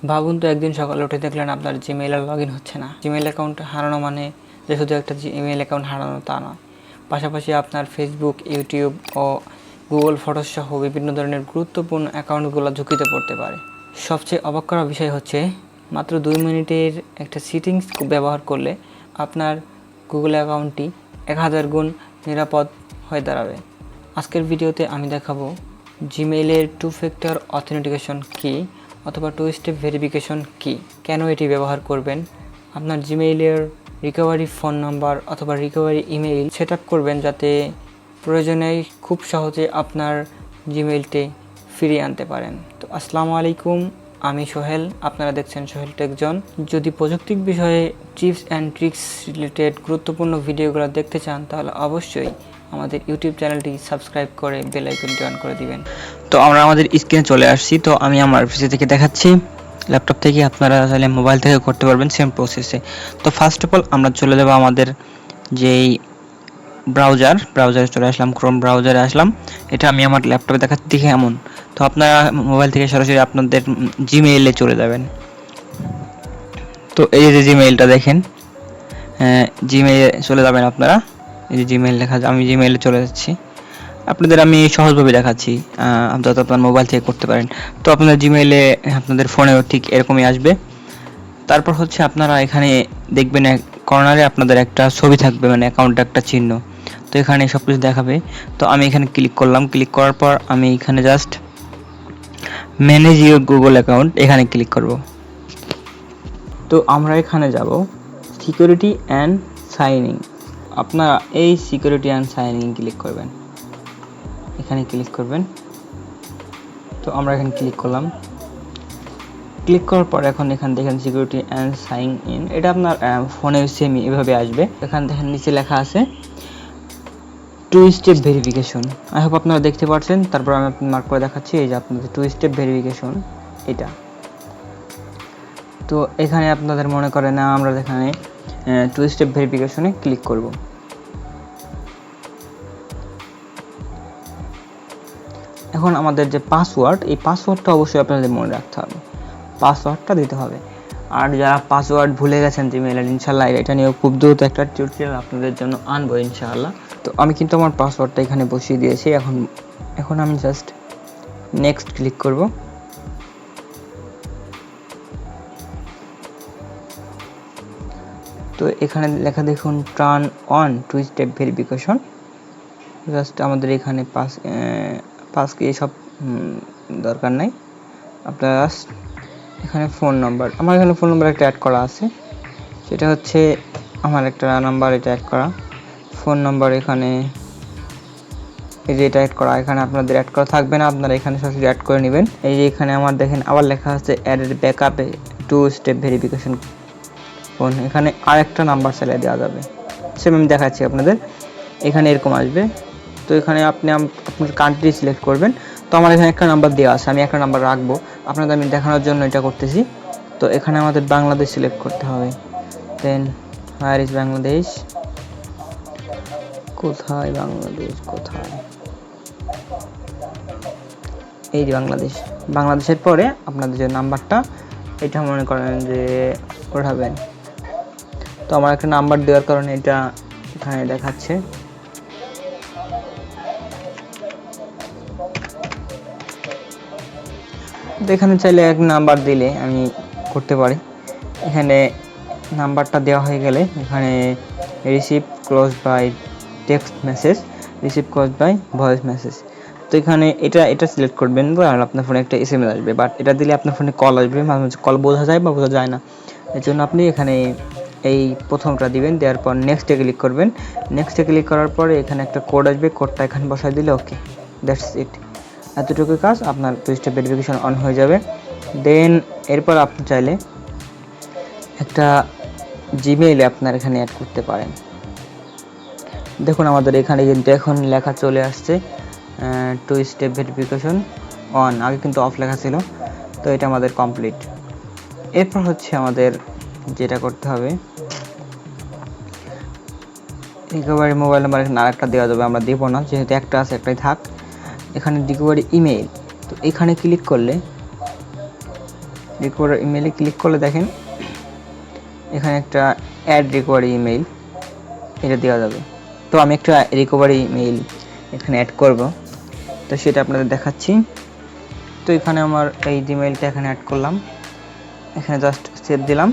ভাবুন তো, একদিন সকালে উঠে দেখলেন আপনার জিমেইলে লগইন হচ্ছে না। জিমেইল অ্যাকাউন্ট হারানো মানে যে শুধু একটা জিমেইল অ্যাকাউন্ট হারানো তা নয়, পাশাপাশি আপনার ফেসবুক, ইউটিউব ও গুগল ফটোস সহ বিভিন্ন ধরনের গুরুত্বপূর্ণ অ্যাকাউন্টগুলো ঝুঁকিতে পড়তে পারে। সবচেয়ে অবাক করা বিষয় হচ্ছে, মাত্র 2 মিনিটের একটা সেটিংস ব্যবহার করলে আপনার গুগল অ্যাকাউন্টটি 1000 গুণ নিরাপদ হয়ে দাঁড়াবে। আজকের ভিডিওতে আমি দেখাবো জিমেইলের 2 ফ্যাক্টর অথেন্টিকেশন কী অথবা 2 স্টেপ ভেরিফিকেশন কী, কেন এটি ব্যবহার করবেন, আপনার জিমেইলের রিকভারি ফোন নাম্বার অথবা রিকভারি ইমেইল সেট আপ করবেন যাতে প্রয়োজনে খুব সহজে আপনার জিমেইলটি ফিরিয়ে আনতে পারেন। তো আসসালামু আলাইকুম, আমি সোহেল, আপনারা দেখছেন সোহেল টেক জোন। যদি প্রযুক্তিক বিষয়ে টিপস অ্যান্ড ট্রিক্স রিলেটেড গুরুত্বপূর্ণ ভিডিওগুলো দেখতে চান তাহলে অবশ্যই আমাদের ইউটিউব চ্যানেলটি সাবস্ক্রাইব করে বেল আইকনটি অন করে দিবেন। তো আমরা আমাদের স্ক্রিনে চলে আসছি। তো আমি আমার পিসি থেকে দেখাচ্ছি, ল্যাপটপ থেকে আপনারা চাইলে মোবাইল থেকে করতে পারবেন সেম প্রসেসে। তো ফার্স্ট অফ অল আমরা চলে যাব আমাদের যেই ব্রাউজারে চলে আসলাম, ক্রোম ব্রাউজারে আসলাম। এটা আমি আমার ল্যাপটপে দেখাচ্ছি দেখে এমন। তো আপনারা মোবাইল থেকে সরাসরি আপনাদের জিমেইলে চলে যাবেন। তো এই যে জিমেইলটা দেখেন, জিমেইলে চলে যাবেন আপনারা। এই যে জিমেইল লেখা, আমি জিমেইলে চলে যাচ্ছি। আপনাদের আমি সহজভাবে দেখাচ্ছি যাতে আপনার মোবাইল থেকে করতে পারেন। তো আপনাদের জিমেইলে আপনাদের ফোনেও ঠিক এরকমই আসবে। তারপর হচ্ছে আপনারা এখানে দেখবেন কর্নারে আপনাদের একটা ছবি থাকবে, মানে অ্যাকাউন্টে একটা চিহ্ন। তো এখানে সব কিছু দেখাবে। তো আমি এখানে ক্লিক করলাম। ক্লিক করার পর আমি এখানে just manage your Google account এখানে ক্লিক করব। তো আমরা এখানে যাব সিকিউরিটি অ্যান্ড সাইন ইন। আপনারা এই security and sign in click করবেন, এখানে ক্লিক করবেন। তো আমরা এখানে ক্লিক করলাম। ক্লিক করার পর এখন এখানে দেখেন সিকিউরিটি অ্যান্ড সাইন ইন, এটা আপনার ফোনে সেম এভাবে আসবে। এখানে দেখেন নিচে লেখা আছে 2 স্টেপ ভেরিফিকেশন। আই হোপ আপনারা দেখতে পাচ্ছেন। তারপর আমি মার্ক করে দেখাচ্ছি, এই যে আপনাদের 2 স্টেপ ভেরিফিকেশন এটা। তো এখানে আপনাদের মনে করেন না, আমরা এখানে 2 স্টেপ ভেরিফিকেশনে ক্লিক করব। এখন আমাদের যে পাসওয়ার্ড, এই পাসওয়ার্ডটা অবশ্যই আপনাদের মনে রাখতে হবে, পাসওয়ার্ডটা দিতে হবে। আর যারা পাসওয়ার্ড ভুলে গেছেন জিমেইলের, ইনশাআল্লাহ এটা নিয়েও খুব দ্রুত একটা টিউটোরিয়াল আপনাদের জন্য আনবো ইনশাআল্লাহ। তো আমি কিন্তু আমার পাসওয়ার্ডটা এখানে বসিয়ে দিয়েছি। এখন আমি জাস্ট নেক্সট ক্লিক করব। তো এখানে লেখা দেখুন turn on 2 step verification. Just আমাদের এখানে পাস কি সব দরকার নাই। আপনারা এখানে ফোন নাম্বার, আমার এখানে ফোন নাম্বার একটা অ্যাড করা আছে, সেটা হচ্ছে আমার একটা নাম্বার এটা অ্যাড করা। ফোন নাম্বার এখানে এই যে এটা অ্যাড করা, এখানে আপনাদের অ্যাড করা থাকবে না, আপনারা এখানে সরাসরি অ্যাড করে নেবেন। এই যে এখানে আমার দেখেন আবার লেখা আছে অ্যাডেড ব্যাকআপে 2 স্টেপ ভেরিফিকেশন ফোন। এখানে আরেকটা নাম্বার চালিয়ে দেওয়া যাবে, সেম আমি দেখাচ্ছি আপনাদের। এখানে এরকম আসবে। তো এখানে আপনি আপনার কান্ট্রি সিলেক্ট করবেন। তো আমার এখানে একটা নাম্বার দেওয়া আছে, আমি একটা নাম্বার রাখবো, আপনাদের আমি দেখানোর জন্য এটা করতেছি। তো এখানে আমাদের বাংলাদেশ সিলেক্ট করতে হবে। দেন হোয়ার ইজ বাংলাদেশ, কোথায় বাংলাদেশ, কোথায়, এই যে বাংলাদেশ। বাংলাদেশের পরে আপনাদের যে নাম্বারটা এটা মনে করেন যে ওঠাবেন। তো আমার একটা নাম্বার দেওয়ার কারণে এটা এখানে দেখাচ্ছে। এখানে চাইলে এক নাম্বার দিলে আমি করতে পারি। এখানে নাম্বারটা দেওয়া হয়ে গেলে এখানে receive close by text message, receive close by voice message. তো এখানে এটা সিলেক্ট করবেন, আর আপনার ফোনে একটা SMS আসবে, বাট এটা দিলে আপনার ফোনে কল আসবে, মাঝে মাঝে কল বোঝা যায় বা বোঝা যায় না। এর জন্য আপনি এখানে এই প্রথমটা দিবেন, দেওয়ার পর নেক্সটে ক্লিক করবেন। নেক্সটে ক্লিক করার পরে এখানে একটা কোড আসবে, কোডটা এখানে বসাই দিলে ওকে, দ্যাটস ইট। এতটুকু কাজ, আপনার 2 স্টেপ ভেরিফিকেশন অন হয়ে যাবে। দেন এরপর আপনি চাইলে একটা জিমেইলে আপনার এখানে অ্যাড করতে পারেন। দেখুন আমাদের এখানে কিন্তু এখন লেখা চলে আসছে 2 স্টেপ ভেরিফিকেশন অন, আগে কিন্তু অফ লেখা ছিল। তো এটা আমাদের কমপ্লিট। এরপর হচ্ছে আমাদের যেটা করতে হবে, রিকভারি মোবাইল নাম্বার এখানে আরেকটা দেওয়া যাবে, আমরা দেবো না, যেহেতু একটা আছে একটাই থাক। এখানে রিকভারি ইমেইল, তো এখানে ক্লিক করলে রিকভারি ইমেইলে ক্লিক করলে দেখেন এখানে একটা অ্যাড রিকভারি ইমেইল এটা দেওয়া যাবে। তো আমি একটা রিকভারি ইমেইল এখানে অ্যাড করব, তো সেটা আপনাদের দেখাচ্ছি। তো এখানে আমার এই জিমেইলটা এখানে অ্যাড করলাম, এখানে জাস্ট সেভ দিলাম।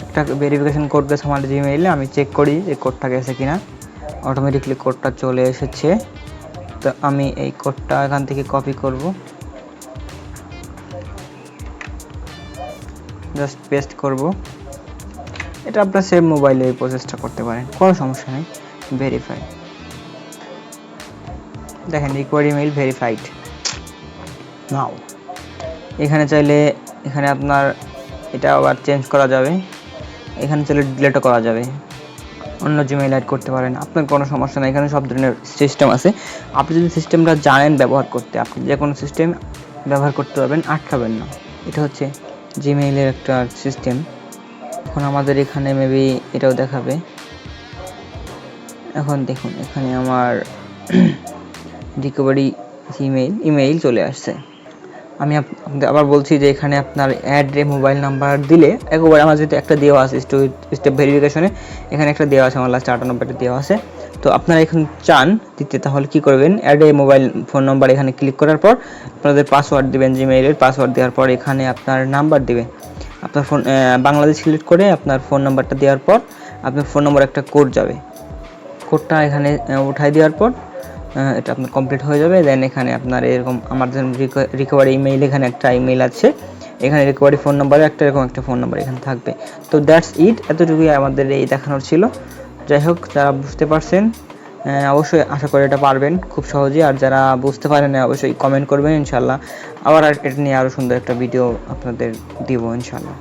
একটা ভেরিফিকেশন কোড গেছে আমার জিমেইলে, আমি চেক করি এই কোডটা গেছে কিনা। অটোমেটিকলি কোডটা চলে এসেছে। তো আমি এই কোডটা এখান থেকে কপি করব, জাস্ট পেস্ট করব। এটা আপনার সেভ মোবাইলে এই প্রসেসটা করতে পারেন, কোনো সমস্যা নেই। ভেরিফাই, দেখেন রিকভারি ইমেইল ভেরিফাইড নাও। এখানে চাইলে এখানে আপনার এটা আবার চেঞ্জ করা যাবে, এখানে চাইলে ডিলিটও করা যাবে, অন্য জিমেইল অ্যাড করতে পারেন, আপনার কোনো সমস্যা নেই। এখানে সব ধরনের সিস্টেম আছে, আপনি যদি সিস্টেমটা জানেন ব্যবহার করতে, আপনি যে কোনো সিস্টেম ব্যবহার করতে পারবেন, আটকাবেন না। এটা হচ্ছে জিমেইলের একটা সিস্টেম। এখন আমাদের এখানে মেবি এটাও দেখাবে। এখন দেখুন এখানে আমার রিকভারি ইমেইল চলে আসছে। আমি আবার বলছি যে এখানে আপনার অ্যাড মোবাইল নাম্বার দিলে একবার আমার যেহেতু একটা দেওয়া আছে স্টেপ ভেরিফিকেশনে, এখানে একটা দেওয়া আছে, আমার লাস্ট 8 নম্বরটা দেওয়া আছে। তো আপনারা এখন চান দিতে, তাহলে কি করবেন, অ্যাড মোবাইল ফোন নাম্বার এখানে ক্লিক করার পর আপনাদের পাসওয়ার্ড দিবেন, জিমেইলের পাসওয়ার্ড দেওয়ার পর এখানে আপনার নাম্বার দিবেন। আপনার ফোন বাংলাদেশ সিলেক্ট করে আপনার ফোন নাম্বারটা দেওয়ার পর আপনার ফোন নম্বর একটা কোড যাবে, কোডটা এখানে উঠাই দেওয়ার পর এটা আপনার কমপ্লিট হয়ে যাবে। দেন এখানে আপনার এরকম আমার রিকভারি ইমেইল, এখানে একটা ইমেইল আছে, এখানে রিকভারি ফোন নাম্বারে একটা এরকম একটা ফোন নাম্বার এখানে থাকবে। তো দ্যাটস ইট, এতটুকুই আমাদের এই দেখানোর ছিল। যাই হোক, যারা বুঝতে পারছেন অবশ্যই আশা করি এটা পারবেন খুব সহজেই, আর যারা বুঝতে পারেন না অবশ্যই কমেন্ট করবেন, ইনশাল্লাহ আবার এটা নিয়ে আরও সুন্দর একটা ভিডিও আপনাদের দিব ইনশাল্লাহ।